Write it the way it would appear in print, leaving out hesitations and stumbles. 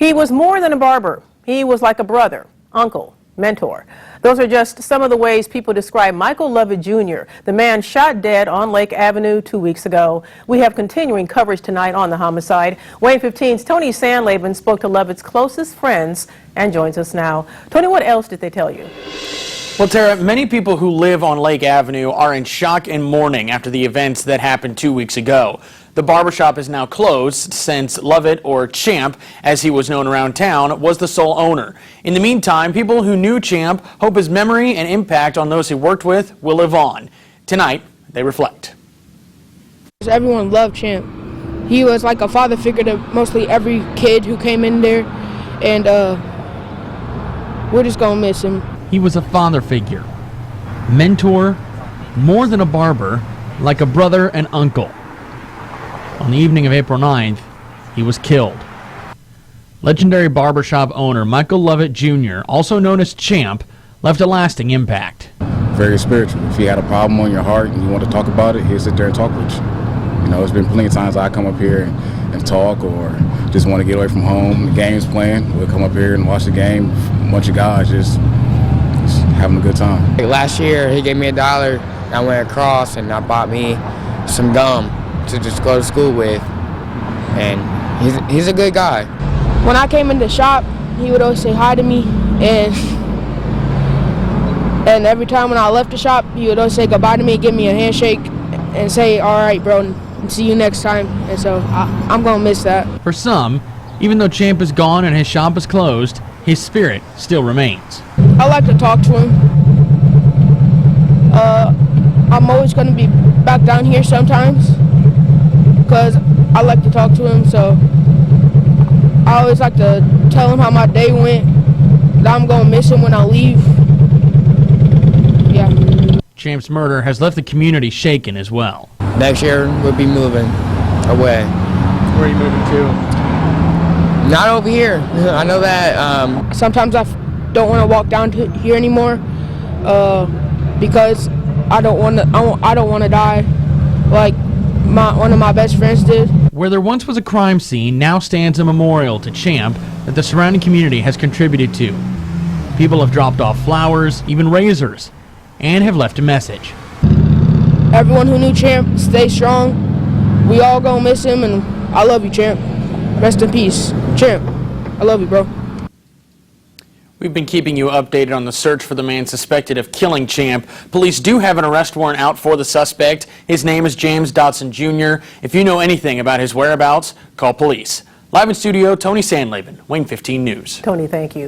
He was more than a barber. He was like a brother, uncle, mentor. Those are just some of the ways people describe Michael Lovett Jr., the man shot dead on Lake Avenue 2 weeks ago. We have continuing coverage tonight on the homicide. Wayne 15's Tony Sandlaben spoke to Lovett's closest friends and joins us now. Tony, what else did they tell you? Well, Tara, many people who live on Lake Avenue are in shock and mourning after the events that happened 2 weeks ago. The barbershop is now closed since Lovett, or Champ, as he was known around town, was the sole owner. In the meantime, people who knew Champ hope his memory and impact on those he worked with will live on. Tonight, they reflect. Everyone loved Champ. He was like a father figure to mostly every kid who came in there, and we're just gonna miss him. He was a father figure, mentor, more than a barber, like a brother and uncle. On the evening of April 9th, he was killed. Legendary barbershop owner Michael Lovett Jr., also known as Champ, left a lasting impact. Very spiritual. If you had a problem on your heart and you want to talk about it, he'll sit there and talk with you. You know, it's been plenty of times I come up here and talk, or just want to get away from home. The game's playing, we'll come up here and watch the game. A bunch of guys just having a good time. Last year, he gave me $1. I went across and I bought me some gum to just go to school with, and he's a good guy. When I came in the shop, he would always say hi to me, and every time when I left the shop, he would always say goodbye to me, give me a handshake, and say, all right, bro, and see you next time. And so I'm gonna miss that. For some, even though Champ is gone and his shop is closed, his spirit still remains. I like to talk to him. I'm always gonna be back down here sometimes, because I like to talk to him, so I always like to tell him how my day went, that I'm going to miss him when I leave. Yeah. Champ's murder has left the community shaken as well. Next year, we'll be moving away. Where are you moving to? Not over here. I know that. Sometimes I don't want to walk down to here anymore, because I don't want to die like one of my best friends did. Where there once was a crime scene, now stands a memorial to Champ that the surrounding community has contributed to. People have dropped off flowers, even razors, and have left a message. Everyone who knew Champ, stay strong. We all gonna miss him, and I love you, Champ. Rest in peace. Champ, I love you, bro. We've been keeping you updated on the search for the man suspected of killing Champ. Police do have an arrest warrant out for the suspect. His name is James Dotson Jr. If you know anything about his whereabouts, call police. Live in studio, Tony Sandlaben, Wayne 15 News. Tony, thank you.